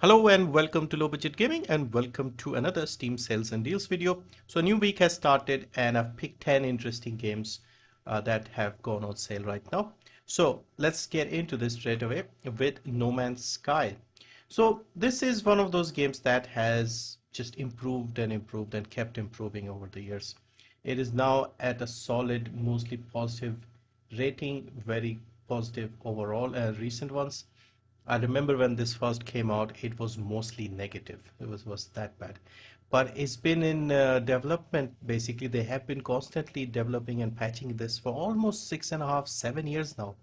Hello and welcome to Low Budget Gaming and welcome to another Steam sales and deals video. So a new week has started and I've picked 10 interesting games that have gone on sale right now. So let's get into this straight away with No Man's Sky. So this is one of those games that has just improved and improved and kept improving over the years. It is now at a solid, mostly positive rating, very positive overall, recent ones. I remember when this first came out, it was mostly negative. It was that bad. But it's been in development. Basically, they have been constantly developing and patching this for almost 6.5, 7 years now.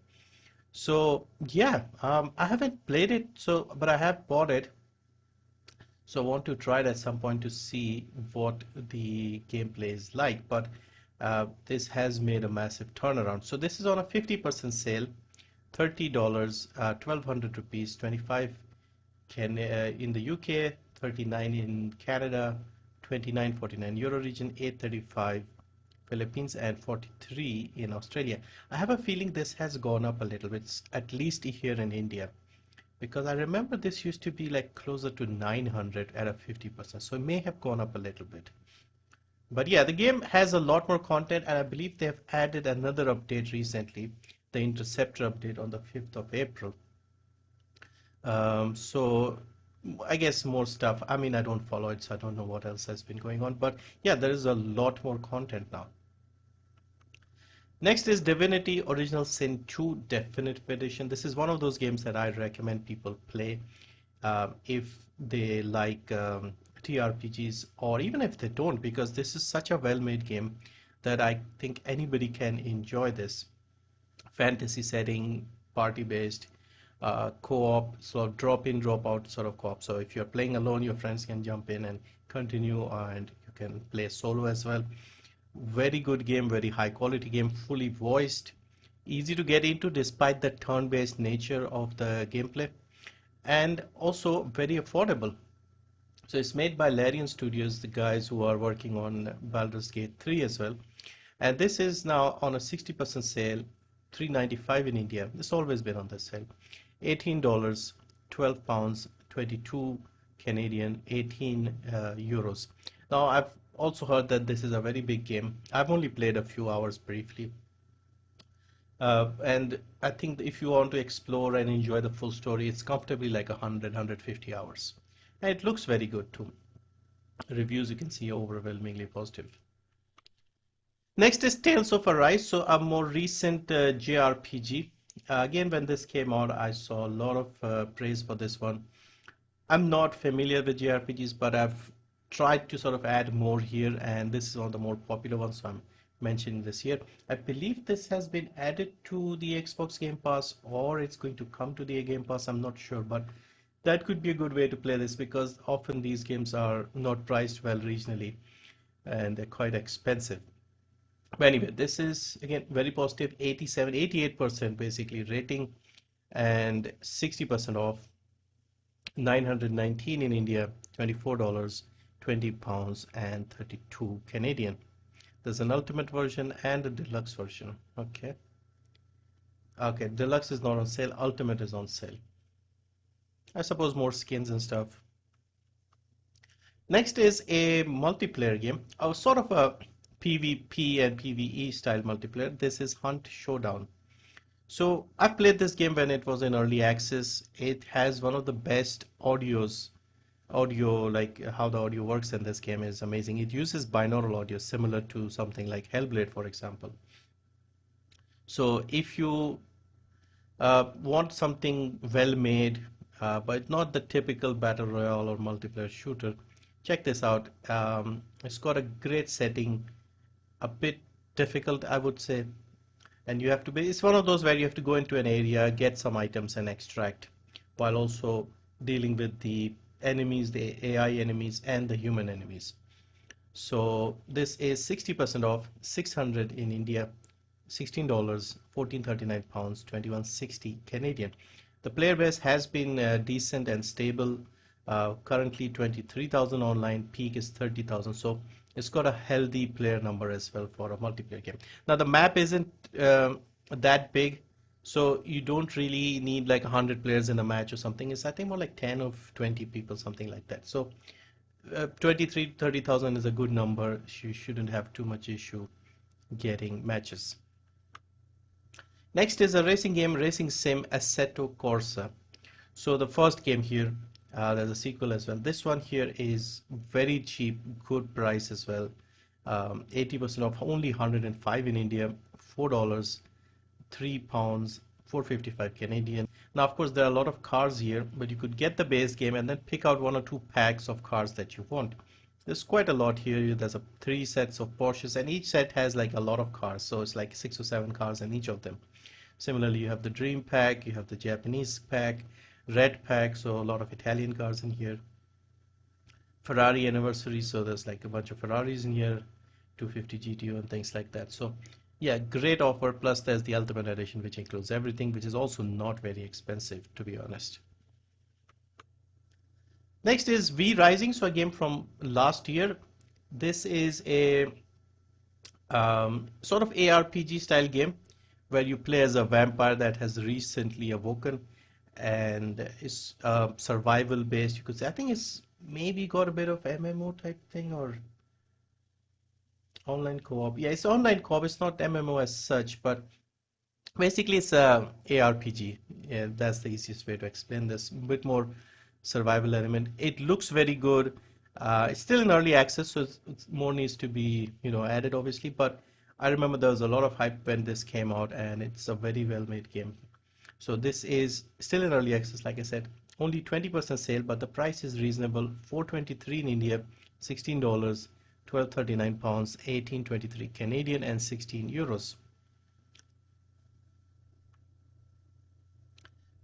So yeah, I haven't played it, but I have bought it. So I want to try it at some point to see what the gameplay is like. But this has made a massive turnaround. So this is on a 50% sale. $30, 1,200 rupees, 25 in the UK, 39 in Canada, 29.49 Euro region, 8.35 Philippines, and 43 in Australia. I have a feeling this has gone up a little bit, at least here in India, because I remember this used to be like closer to 900 at a 50%, so it may have gone up a little bit. But yeah, the game has a lot more content, and I believe they have added another update recently, the Interceptor update on the 5th of April. So I guess more stuff. I mean, I don't follow it, so I don't know what else has been going on. But yeah, there is a lot more content now. Next is Divinity Original Sin 2 Definitive Edition. This is one of those games that I recommend people play if they like TRPGs, or even if they don't, because this is such a well-made game that I think anybody can enjoy this. Fantasy setting, party-based, co-op, sort of drop-in, drop-out sort of co-op. So if you're playing alone, your friends can jump in and continue, and you can play solo as well. Very good game, very high quality game, fully voiced, easy to get into despite the turn-based nature of the gameplay, and also very affordable. So it's made by Larian Studios, the guys who are working on Baldur's Gate 3 as well. And this is now on a 60% sale, $3.95 in India. It's always been on the sale. $18, 12 pounds, 22 Canadian, 18 euros. Now I've also heard that this is a very big game. I've only played a few hours briefly. And I think if you want to explore and enjoy the full story, it's comfortably like 100, 150 hours. And it looks very good too. Reviews you can see are overwhelmingly positive. Next is Tales of Arise, so a more recent JRPG. Again, when this came out, I saw a lot of praise for this one. I'm not familiar with JRPGs, but I've tried to sort of add more here, and this is one of the more popular ones, so I'm mentioning this here. I believe this has been added to the Xbox Game Pass, or it's going to come to the Game Pass, I'm not sure, but that could be a good way to play this, because often these games are not priced well regionally, and they're quite expensive. But anyway, this is again very positive, 87, 88% basically rating, and 60% off, 919 in India, $24, 20 pounds, and 32 Canadian. There's an ultimate version and a deluxe version. Okay. Okay, deluxe is not on sale, ultimate is on sale. I suppose more skins and stuff. Next is a multiplayer game, sort of a PvP and PvE style multiplayer. This is Hunt Showdown. So I played this game when it was in early access. It has one of the best audio, like how the audio works in this game is amazing. It uses binaural audio similar to something like Hellblade, for example. So if you want something well made, but not the typical battle royale or multiplayer shooter, check this out. It's got a great setting, a bit difficult, I would say, and you have to be, it's one of those where you have to go into an area, get some items and extract, while also dealing with the enemies, the AI enemies and the human enemies. So this is 60% off, 600 in India, $16, 1439 pounds, 2160 Canadian. The player base has been decent and stable. Currently 23,000 online, peak is 30,000. So it's got a healthy player number as well for a multiplayer game. Now the map isn't that big, So you don't really need like 100 players in a match or something. It's I think more like 10 or 20 people, something like that. So 23, 30,000 is a good number. You shouldn't have too much issue getting matches. Next is a racing game, racing sim, Assetto Corsa. So the first game here, there's a sequel as well. This one here is very cheap, good price as well. 80% off, only 105 in India, $4, £3, 455 Canadian. Now, of course, there are a lot of cars here, but you could get the base game and then pick out one or two packs of cars that you want. There's quite a lot here. There's three sets of Porsches, and each set has like a lot of cars. So it's like 6 or 7 cars in each of them. Similarly, you have the Dream Pack, you have the Japanese pack, Red Pack, so a lot of Italian cars in here. Ferrari anniversary, so there's like a bunch of Ferraris in here, 250 GTO and things like that. So yeah, great offer. Plus there's the Ultimate Edition, which includes everything, which is also not very expensive, to be honest. Next is V Rising, so a game from last year. This is a sort of ARPG style game where you play as a vampire that has recently awoken and is survival based, you could say. I think it's maybe got a bit of MMO type thing or online co-op. Yeah, it's online co-op. It's not MMO as such, but basically it's a ARPG. Yeah, that's the easiest way to explain this. A bit more survival element. It looks very good. It's still in early access, so it's more needs to be, added obviously. But I remember there was a lot of hype when this came out, and it's a very well-made game. So this is still in early access, like I said, only 20% sale, but the price is reasonable. 423 in India, $16, 1239 pounds, 1823 Canadian, and 16 euros.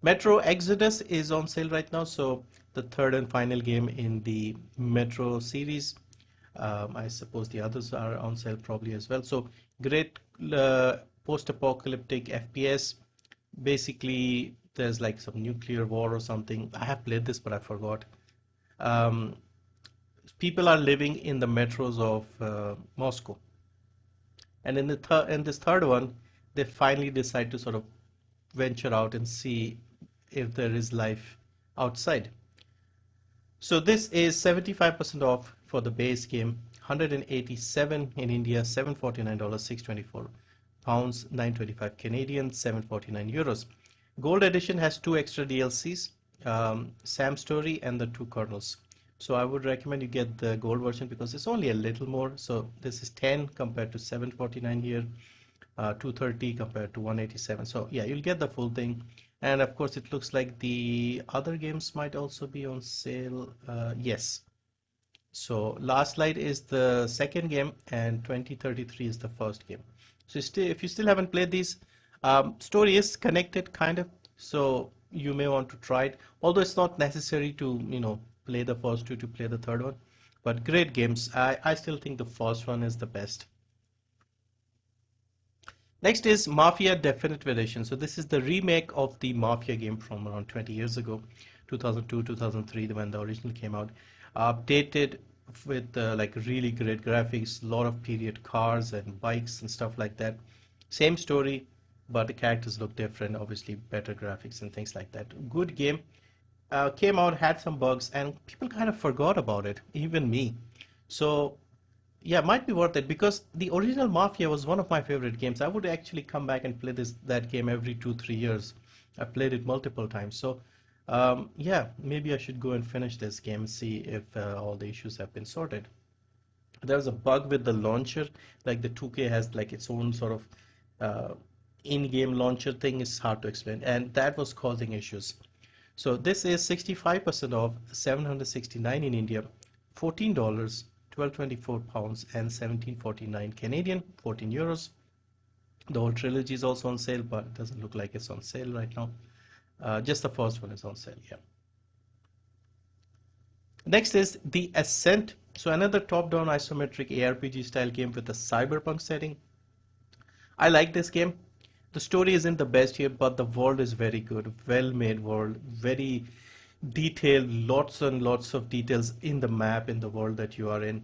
Metro Exodus is on sale right now, so the third and final game in the Metro series. I suppose the others are on sale probably as well. So great post-apocalyptic FPS. Basically, there's like some nuclear war or something. I have played this, but I forgot. Um, People are living in the metros of Moscow, and in this third one, they finally decide to sort of venture out and see if there is life outside. So this is 75% off for the base game, 187 in India, $749, 624 pounds, 925 Canadian, 749 euros. Gold edition has two extra DLCs, Sam Story and the two kernels. So I would recommend you get the gold version because it's only a little more. So this is 10 compared to 749 here, 230 compared to 187. So yeah, you'll get the full thing. And of course, it looks like the other games might also be on sale. Yes. So Last Light is the second game, and 2033 is the first game. So if you still haven't played these, story is connected kind of. So you may want to try it. Although it's not necessary to play the first two to play the third one. But great games. I still think the first one is the best. Next is Mafia Definitive Edition. So this is the remake of the Mafia game from around 20 years ago, 2002, 2003, when the original came out. Updated with like really great graphics, a lot of period cars and bikes and stuff like that. Same story, but the characters look different, obviously better graphics and things like that. Good game. Came out, had some bugs, and people kind of forgot about it, even me. So yeah, might be worth it because the original Mafia was one of my favorite games. I would actually come back and play that game every 2 3 years. I played it multiple times. So yeah, maybe I should go and finish this game and see if all the issues have been sorted. There's a bug with the launcher, like the 2K has like its own sort of uh, in-game launcher thing. Is hard to explain, and that was causing issues. So this is 65% off, 769 in India, $14, 1224 pounds, and 1749 Canadian, 14 euros. The whole trilogy is also on sale, but it doesn't look like it's on sale right now. Just the first one is on sale, yeah. Next is the Ascent. So another top-down isometric ARPG style game with a cyberpunk setting. I like this game. The story isn't the best here, but the world is very good. Well-made world, very detailed, lots and lots of details in the map, in the world that you are in.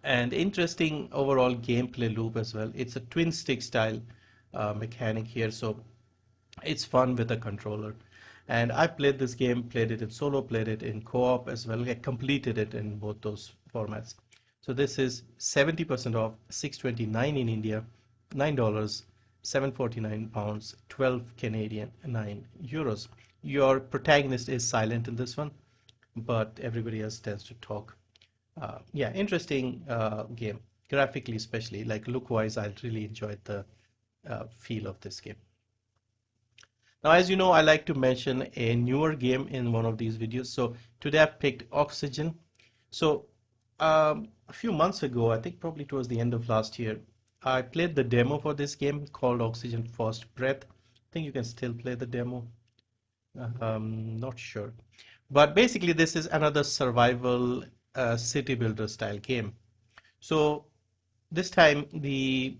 And interesting overall gameplay loop as well. It's a twin stick style mechanic here. So It's fun with a controller. And I played this game, played it in solo, played it in co-op as well. I completed it in both those formats. So this is 70% off, 629 in India, $9, 749 pounds, 12 Canadian, 9 euros. Your protagonist is silent in this one, but everybody else tends to talk. Yeah, interesting game, graphically especially, like look-wise, I really enjoyed the feel of this game. Now, as you know, I like to mention a newer game in one of these videos. So today I've picked Oxygen. So a few months ago, I think probably towards the end of last year, I played the demo for this game called Oxygen First Breath. I think you can still play the demo. Not sure. But basically, this is another survival city builder style game. So this time, you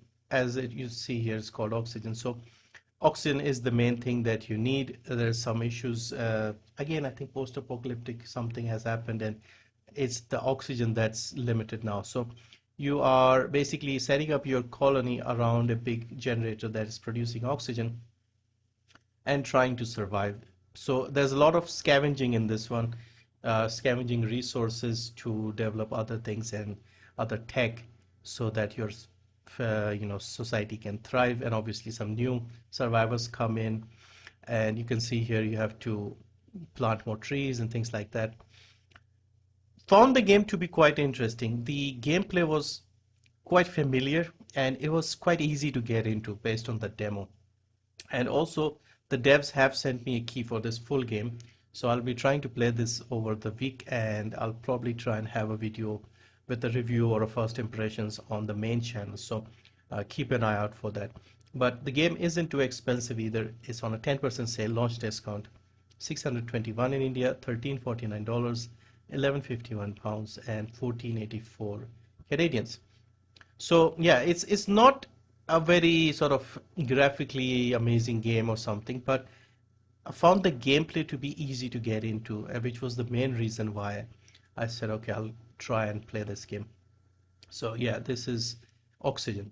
see here, it's called Oxygen. So oxygen is the main thing that you need. There's some issues. Again, I think post-apocalyptic something has happened, and it's the oxygen that's limited now. So you are basically setting up your colony around a big generator that is producing oxygen and trying to survive. So there's a lot of scavenging in this one, scavenging resources to develop other things and other tech so that your society can thrive, and obviously some new survivors come in, and you can see here you have to plant more trees and things like that. Found the game to be quite interesting. The gameplay was quite familiar and it was quite easy to get into based on the demo. And also, the devs have sent me a key for this full game. So I'll be trying to play this over the week, and I'll probably try and have a video with a review or a first impressions on the main channel. So keep an eye out for that. But the game isn't too expensive either. It's on a 10% sale, launch discount. 621 in India, $1349, 1151 pounds, and 1484 Canadians. So yeah, it's not a very sort of graphically amazing game or something, but I found the gameplay to be easy to get into, which was the main reason why I said, okay, I'll try and play this game. So yeah, this is Oxygen.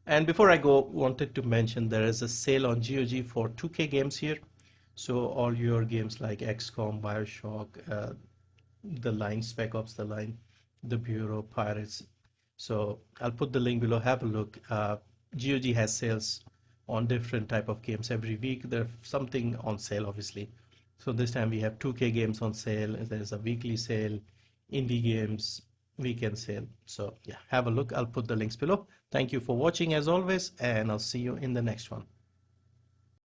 And before I go, wanted to mention there is a sale on GOG for 2K games here. So all your games like XCOM, Bioshock, The Line, Spec Ops, The Line, The Bureau, Pirates. So I'll put the link below. Have a look. GOG has sales on different type of games every week. There's something on sale, obviously. So this time we have 2K games on sale. There's a weekly sale, indie games, weekend sale. So yeah, have a look. I'll put the links below. Thank you for watching as always, and I'll see you in the next one.